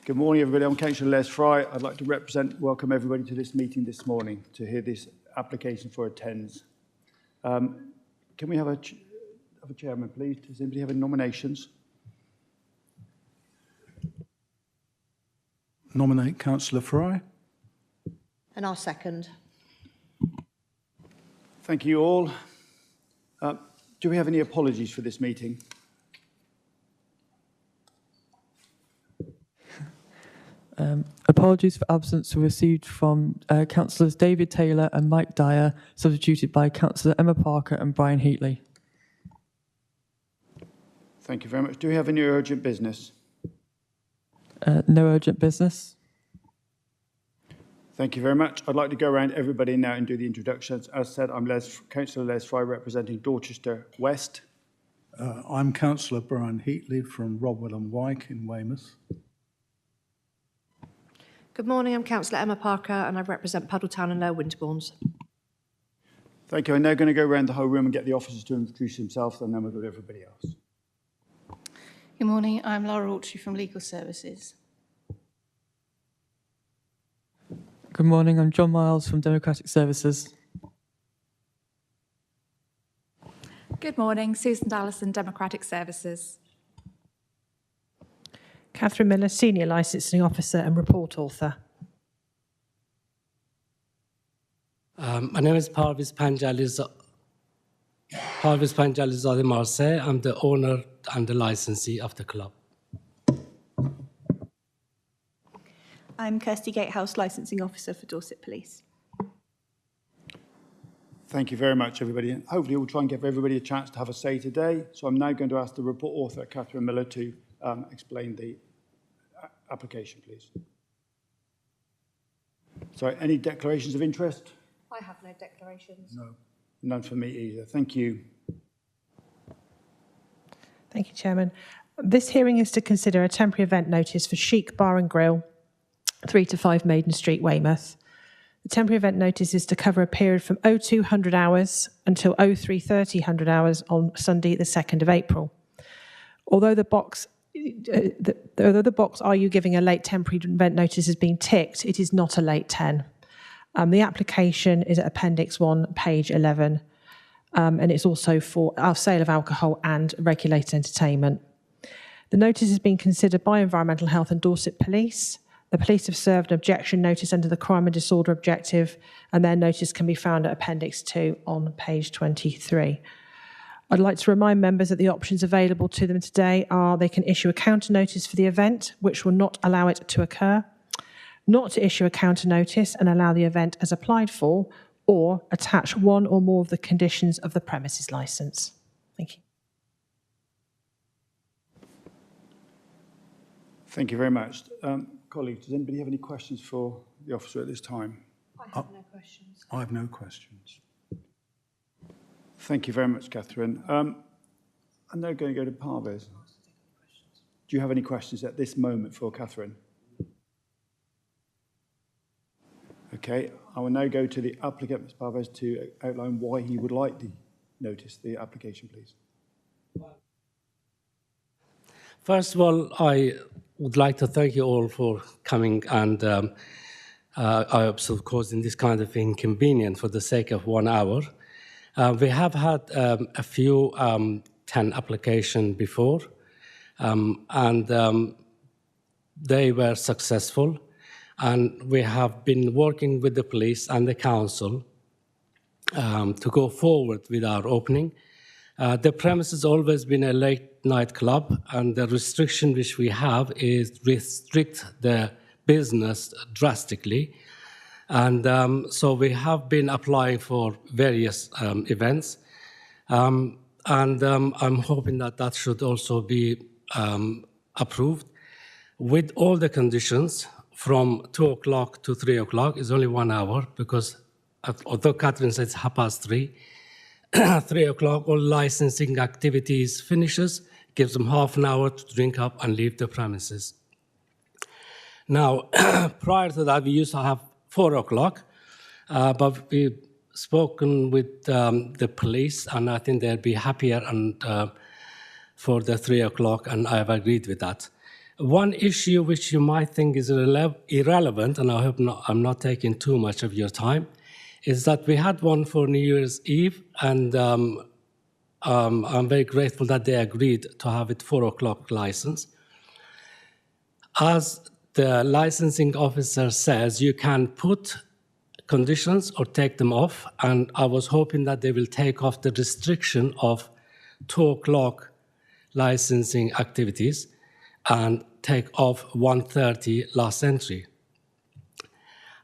Good morning, everybody. I'm Councillor Les Fry. I'd like to welcome everybody to this meeting this morning to hear this application for a TENS. Can we have a chairman, please? Does anybody have any nominations? Nominate Councillor Fry. And I'll second. Thank you all. Do we have any apologies for this meeting? Apologies for absence were received from Councillors David Taylor and Mike Dyer, substituted by Councillor Emma Parker and Brian Heatley. Thank you very much. Do we have any urgent business? No urgent business. Thank you very much. I'd like to go around everybody now and do the introductions. As said, I'm Councillor Les Fry representing Dorchester West. I'm Councillor Brian Heatley from Rodwell and Wyke in Weymouth. Good morning, I'm Councillor Emma Parker and I represent Puddletown and Lower Winterbournes. Thank you. I'm now going to go around the whole room and get the officers to introduce themselves, and then we'll go to everybody else. Good morning, I'm Laura Autry from Legal Services. Good morning, I'm John Miles from Democratic Services. Good morning, Susan Dallison, Democratic Services. Catherine Miller, Senior Licensing Officer and Report Author. My name is Parviz Panjalizadeh Marseille. I'm the owner and the licensee of the club. I'm Kirsty Gatehouse, Licensing Officer for Dorset Police. Thank you very much, everybody. And hopefully we'll try and give everybody a chance to have a say today. So I'm now going to ask the report author, Catherine Miller, to explain the application, please. Sorry, any declarations of interest? I have no declarations. No. None for me either. Thank you. Thank you, Chairman. This hearing is to consider a temporary event notice for Chic Bar and Grill, 3 to 5 Maiden Street, Weymouth. The temporary event notice is to cover a period from 0200 hours until 03:30 hours on Sunday, the 2nd of April. Although the box "Are you giving a late temporary event notice" has been ticked, it is not a late 10. The application is at Appendix 1, page 11, and it's also for our sale of alcohol and regulated entertainment. The notice has been considered by Environmental Health and Dorset Police. The police have served an objection notice under the Crime and Disorder Objective, and their notice can be found at Appendix 2 on page 23. I'd like to remind members that the options available to them today are they can issue a counter notice for the event, which will not allow it to occur, not to issue a counter notice and allow the event as applied for, or attach one or more of the conditions of the premises licence. Thank you. Thank you very much. Colleagues, does anybody have any questions for the officer at this time? I have no questions. I have no questions. Thank you very much, Catherine. I'm now going to go to Parviz. Do you have any questions at this moment for Catherine? Okay, I will now go to the applicant, Ms. Parviz, to outline why he would like the notice, the application, please. First of all, I would like to thank you all for coming and of course, in this kind of inconvenience for the sake of 1 hour. We have had a few 10 applications before, and they were successful. And we have been working with the police and the council to go forward with our opening. The premise has always been a late night club, and the restriction which we have is restrict the business drastically. And so we have been applying for various events. And I'm hoping that that should also be approved with all the conditions. From 2 o'clock to 3 o'clock is only 1 hour, because although Catherine says 3:30, 3 o'clock, all licensing activities finishes, gives them half an hour to drink up and leave the premises. Now, prior to that, we used to have 4 o'clock, but we've spoken with the police, and I think they'll be happier and for the 3 o'clock, and I've agreed with that. One issue which you might think is irrelevant, and I hope I'm not taking too much of your time, is that we had one for New Year's Eve, and I'm very grateful that they agreed to have it 4 o'clock license. As the licensing officer says, you can put conditions or take them off, and I was hoping that they will take off the restriction of 2 o'clock licensing activities and take off 1:30 last entry.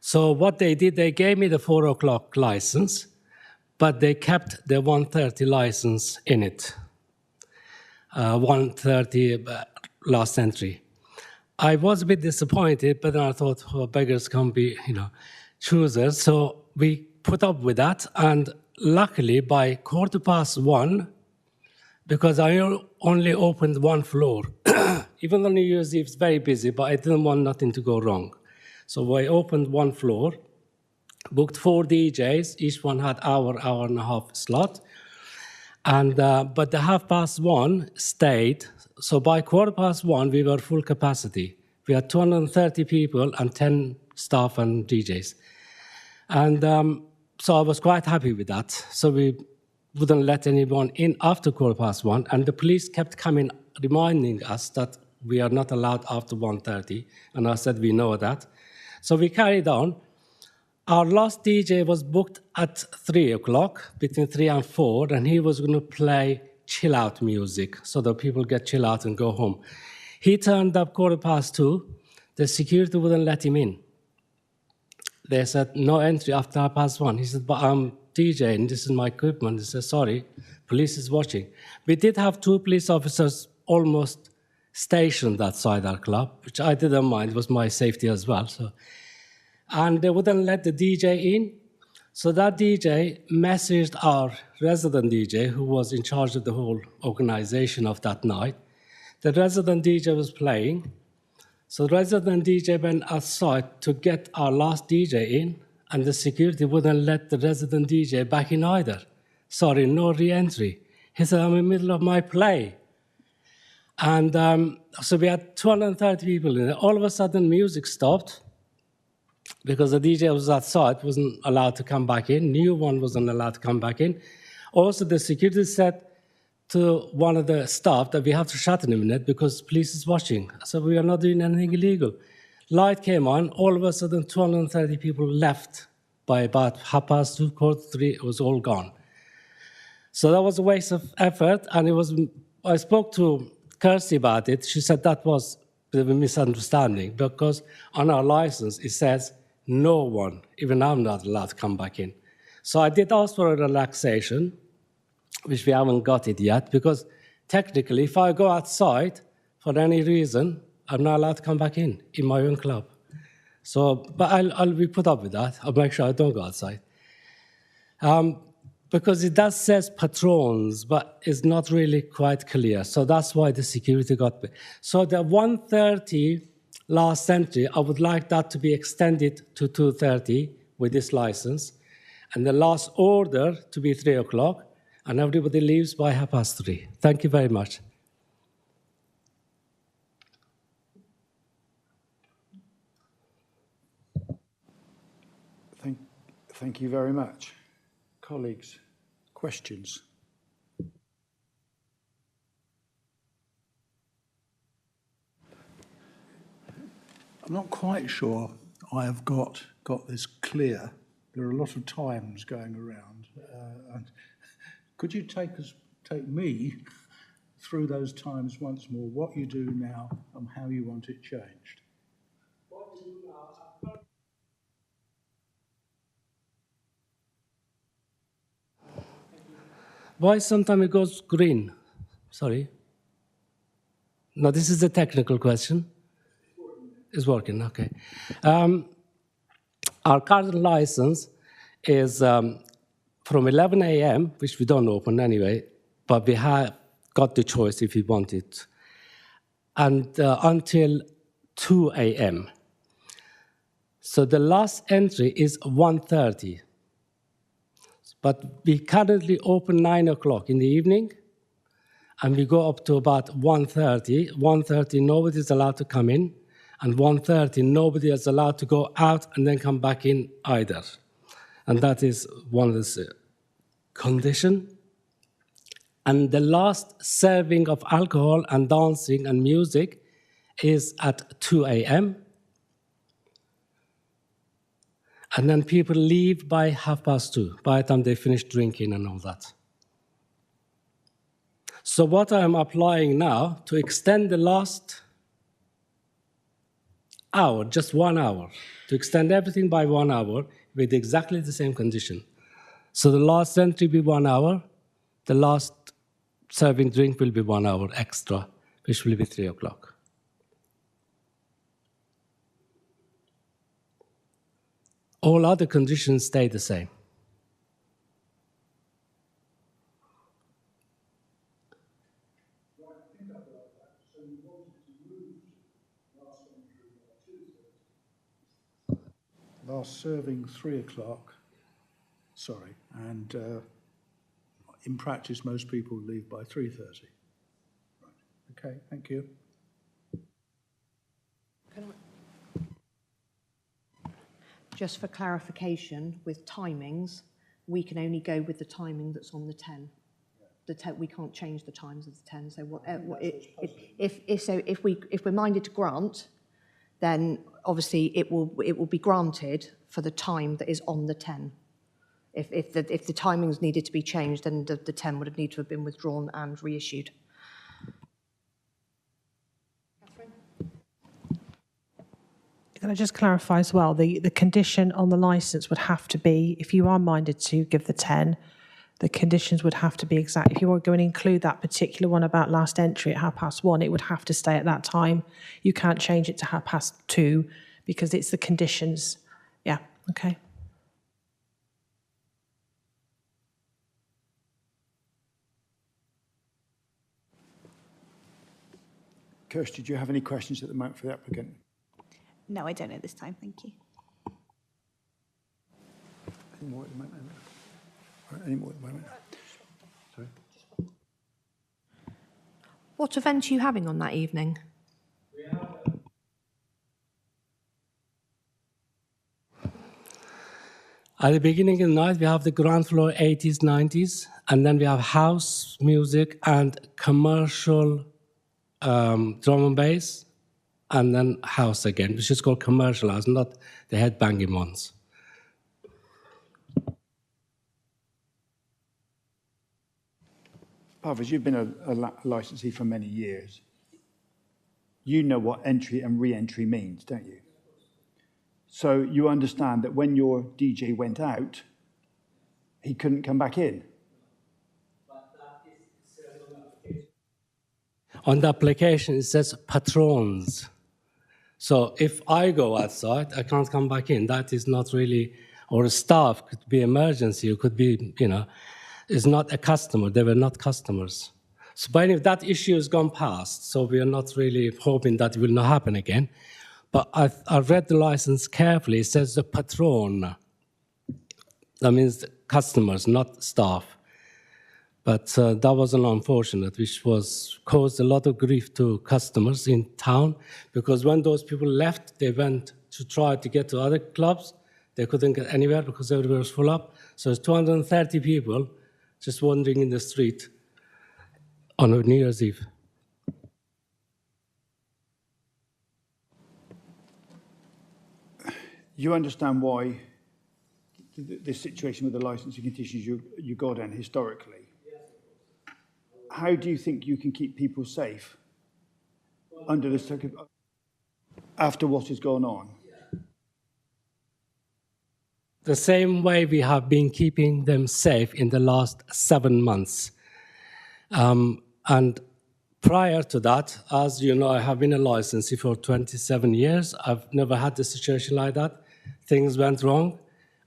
So what they did, they gave me the 4 o'clock license, but they kept the 1:30 license in it, 1:30 last entry. I was a bit disappointed, but then I thought, oh, beggars can't be, choosers. So we put up with that, and luckily by 1:15, because I only opened one floor, even though New Year's Eve is very busy, but I didn't want nothing to go wrong. So I opened one floor, booked 4 DJs, each one had hour and a half slot, and but the 1:30 stayed. So by 1:15, we were full capacity. We had 230 people and 10 staff and DJs. And so I was quite happy with that. So we wouldn't let anyone in after 1:15, and the police kept coming, reminding us that we are not allowed after 1:30, and I said, we know that. So we carried on. Our last DJ was booked at 3 o'clock, between 3 and 4, and he was going to play chill-out music so that people get chill out and go home. He turned up 2:15. The security wouldn't let him in. They said, no entry after 1:30. He said, but I'm DJing, this is my equipment. He said, sorry, police is watching. We did have 2 police officers almost stationed outside our club, which I didn't mind, it was my safety as well. And they wouldn't let the DJ in. So that DJ messaged our resident DJ, who was in charge of the whole organization of that night. The resident DJ was playing. So the resident DJ went outside to get our last DJ in, and the security wouldn't let the resident DJ back in either. Sorry, no re-entry. He said, I'm in the middle of my play. And so we had 230 people in there. All of a sudden, music stopped because the DJ was outside, wasn't allowed to come back in. New one wasn't allowed to come back in. Also, the security said to one of the staff that we have to shut in a minute because police is watching. So we are not doing anything illegal. Light came on. All of a sudden, 230 people left by about 2:30, 2:45. It was all gone. So that was a waste of effort. And I spoke to Kirsty about it. She said that was a bit of a misunderstanding because on our license, it says no one, even I'm not allowed to come back in. So I did ask for a relaxation, which we haven't got it yet, because technically, if I go outside for any reason, I'm not allowed to come back in my own club. So, but I'll be put up with that. I'll make sure I don't go outside. Because it does says patrons, but it's not really quite clear. So that's why the security got me. So the 1:30 last entry, I would like that to be extended to 2:30 with this license, and the last order to be 3 o'clock, and everybody leaves by 3:30. Thank you very much. Thank you very much. Colleagues, questions? I'm not quite sure I have got this clear. There are a lot of times going around. And could you take me through those times once more, what you do now and how you want it changed? Why sometimes it goes green? Sorry. No, this is a technical question. It's working, okay. Our current license is from 11 a.m., which we don't open anyway, but we have got the choice if we want it, and until 2 a.m. So the last entry is 1:30. But we currently open 9 o'clock in the evening, and we go up to about 1:30. 1:30, nobody's allowed to come in, and 1:30, nobody is allowed to go out and then come back in either. And that is one of the conditions. And the last serving of alcohol and dancing and music is at 2 a.m. And then people leave by 2:30, by the time they finish drinking and all that. So what I'm applying now to extend the last hour, just 1 hour, to extend everything by 1 hour with exactly the same condition. So the last entry will be 1 hour, the last serving drink will be 1 hour extra, which will be 3 o'clock. All other conditions stay the same. Last serving 3 o'clock, sorry, and in practice, most people leave by 3:30. Right. Okay, thank you. Just for clarification, with timings, we can only go with the timing that's on the 10. The 10, we can't change the times of the 10. So if we're minded to grant, then obviously it will be granted for the time that is on the 10. If the timings needed to be changed, then the 10 would have needed to have been withdrawn and reissued. Can I just clarify as well, the condition on the licence would have to be, if you are minded to give the 10, the conditions would have to be exact. If you were going to include that particular one about last entry at 1:30, it would have to stay at that time. You can't change it to 2:30 because it's the conditions. Yeah, okay. Kirsty, do you have any questions at the moment for the applicant? No, I don't know this time, thank you. Any more at the moment? Any more at the moment? Sorry. What event are you having on that evening? At the beginning of the night, we have the ground floor 80s, 90s, and then we have house music and commercial drum and bass, and then house again, which is called commercial house, not the headbanging ones. Parvez, you've been a licensee for many years. You know what entry and re-entry means, don't you? So you understand that when your DJ went out, he couldn't come back in. On the application, it says patrons. So if I go outside, I can't come back in. That is not really, or staff, could be emergency, it could be, is not a customer. They were not customers. So, but anyway, that issue has gone past, so we are not really hoping that it will not happen again. But I read the license carefully. It says the patron. That means customers, not staff. But that was an unfortunate, which caused a lot of grief to customers in town, because when those people left, they went to try to get to other clubs. They couldn't get anywhere because everywhere was full up. So it's 230 people just wandering in the street on New Year's Eve. You understand why this situation with the licensing conditions you got in historically. How do you think you can keep people safe under this after what has gone on? The same way we have been keeping them safe in the last 7 months. And prior to that, as you know, I have been a licensee for 27 years. I've never had a situation like that. Things went wrong,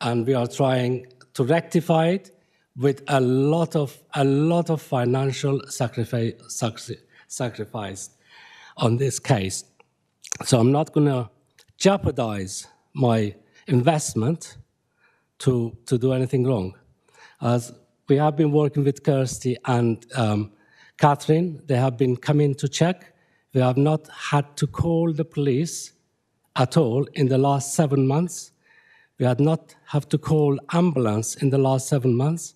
and we are trying to rectify it with a lot of financial sacrifice on this case. So I'm not going to jeopardize my investment to do anything wrong. As we have been working with Kirsty and Catherine, they have been coming to check. We have not had to call the police at all in the last 7 months. We had not have to call ambulance in the last 7 months.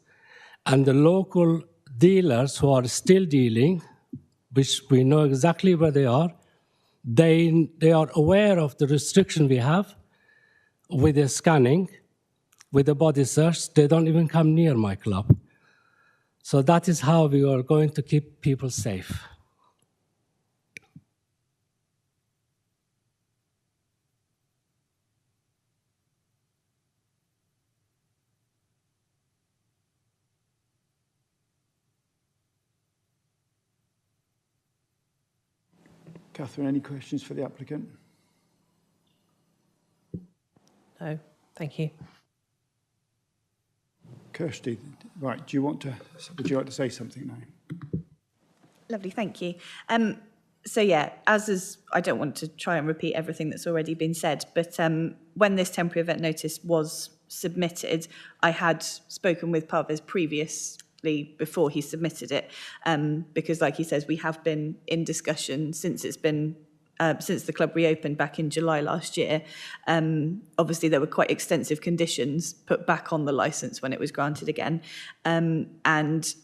And the local dealers who are still dealing, which we know exactly where they are aware of the restriction we have with the scanning, with the body search. They don't even come near my club. So that is how we are going to keep people safe. Catherine, any questions for the applicant? No, thank you. Kirsty, right, would you like to say something now? Lovely, thank you. So yeah, I don't want to try and repeat everything that's already been said, but when this temporary event notice was submitted, I had spoken with Parvez previously before he submitted it, because like he says, we have been in discussion since the club reopened back in July last year. Obviously, there were quite extensive conditions put back on the licence when it was granted again. And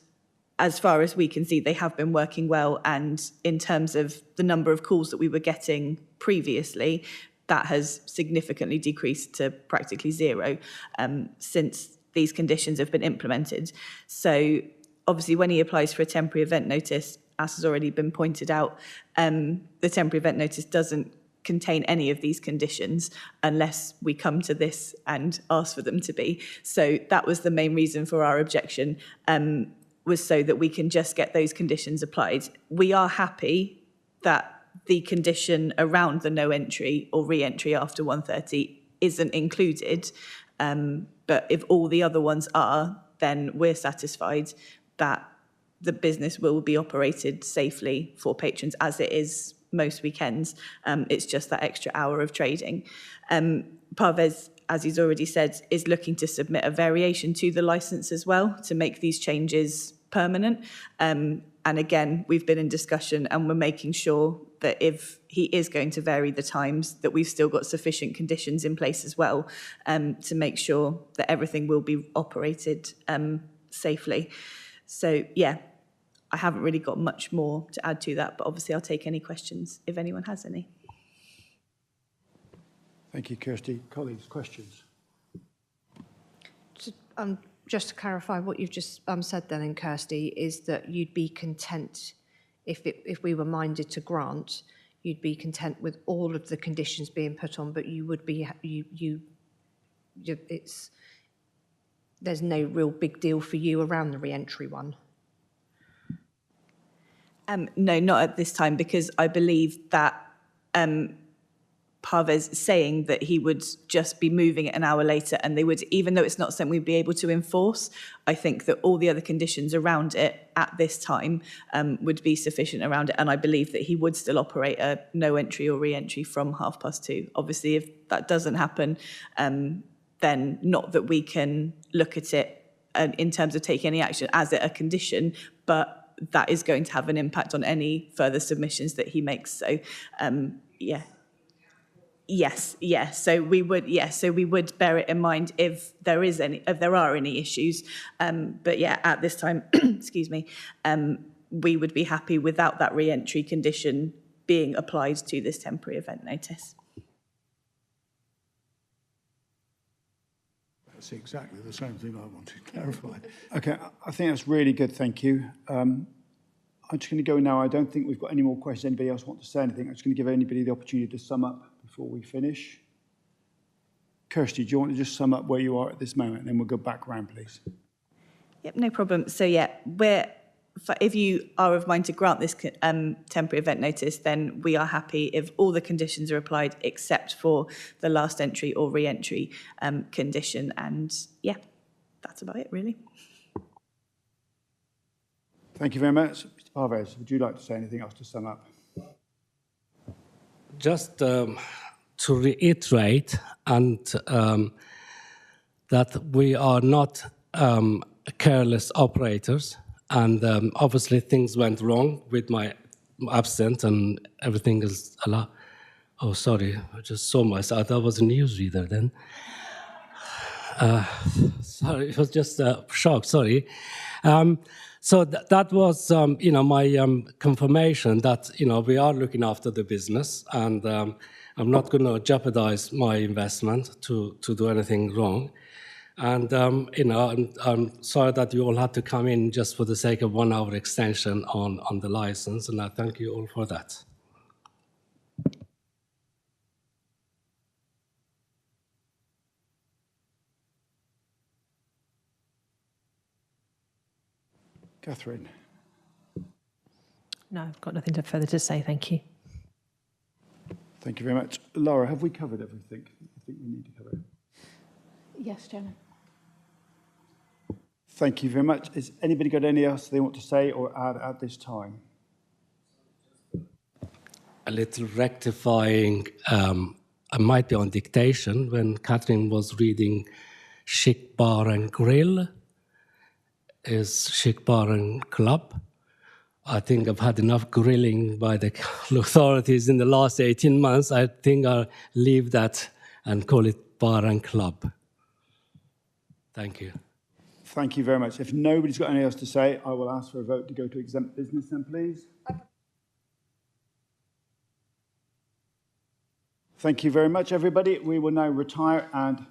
as far as we can see, they have been working well. And in terms of the number of calls that we were getting previously, that has significantly decreased to practically zero since these conditions have been implemented. So obviously, when he applies for a temporary event notice, as has already been pointed out, the temporary event notice doesn't contain any of these conditions unless we come to this and ask for them to be. So that was the main reason for our objection, was so that we can just get those conditions applied. We are happy that the condition around the no entry or re-entry after 1:30 isn't included, but if all the other ones are, then we're satisfied that the business will be operated safely for patrons as it is most weekends. It's just that extra hour of trading. Parvez, as he's already said, is looking to submit a variation to the licence as well to make these changes permanent. And again, we've been in discussion and we're making sure that if he is going to vary the times, that we've still got sufficient conditions in place as well, to make sure that everything will be operated safely. So yeah, I haven't really got much more to add to that, but obviously I'll take any questions if anyone has any. Thank you, Kirsty. Colleagues, questions? Just to clarify what you've just said then, Kirsty, is that you'd be content if we were minded to grant, you'd be content with all of the conditions being put on, but you would be there's no real big deal for you around the re-entry one. No, not at this time, because I believe that Parvez saying that he would just be moving it an hour later, and they would, even though it's not something we'd be able to enforce, I think that all the other conditions around it at this time would be sufficient around it, and I believe that he would still operate a no entry or re-entry from 2:30. Obviously, if that doesn't happen, then not that we can look at it in terms of taking any action as a condition, but that is going to have an impact on any further submissions that he makes. So, yeah. Yes, yes. So we would bear it in mind if there are any issues. But yeah, at this time, excuse me, we would be happy without that re-entry condition being applied to this temporary event notice. That's exactly the same thing I wanted clarified. Okay, I think that's really good, thank you. I'm just going to go now. I don't think we've got any more questions. Anybody else want to say anything? I'm just going to give anybody the opportunity to sum up before we finish. Kirsty, do you want to just sum up where you are at this moment, and then we'll go back round, please? Yep, no problem. So yeah, if you are of mind to grant this temporary event notice, then we are happy if all the conditions are applied except for the last entry or re-entry condition. And yeah, that's about it, really. Thank you very much. Mr. Parvez, would you like to say anything else to sum up? Just to reiterate, and that we are not careless operators, And obviously things went wrong with my absence and everything is a lot. Oh, sorry, I just saw myself. I was a newsreader then. Sorry, it was just a shock, sorry. So that was, my confirmation that, we are looking after the business, and I'm not going to jeopardize my investment to do anything wrong. And, I'm sorry that you all had to come in just for the sake of 1 hour extension on the license, and I thank you all for that. Catherine. No, I've got nothing further to say, thank you. Thank you very much. Laura, have we covered everything I think we need to cover? Yes, Chairman. Thank you very much. Has anybody got anything else they want to say or add at this time? A little rectifying, I might be on dictation when Catherine was reading Chic Bar and Grill is Chic Bar and Club. I think I've had enough grilling by the authorities in the last 18 months. I think I'll leave that and call it Bar and Club. Thank you. Thank you very much. If nobody's got anything else to say, I will ask for a vote to go to exempt business then, please. Thank you very much, everybody. We will now retire and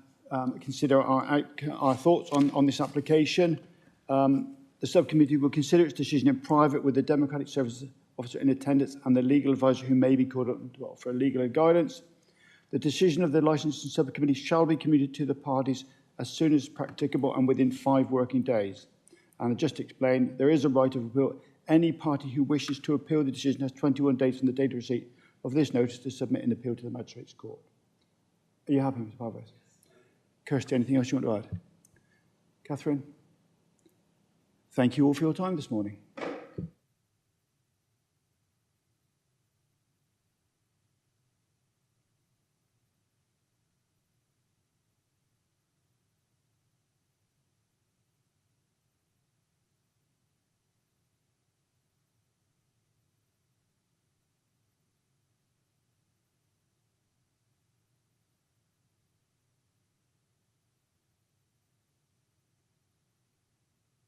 consider our thoughts on this application. The subcommittee will consider its decision in private with the Democratic Services Officer in attendance and the legal advisor who may be called up to offer legal guidance. The decision of the licensing subcommittee shall be communicated to the parties as soon as practicable and within 5 working days. And just to explain, there is a right of appeal. Any party who wishes to appeal the decision has 21 days from the date of receipt of this notice to submit an appeal to the Magistrates' Court. Are you happy, Mr. Parvez? Kirsty, anything else you want to add? Catherine? Thank you all for your time this morning.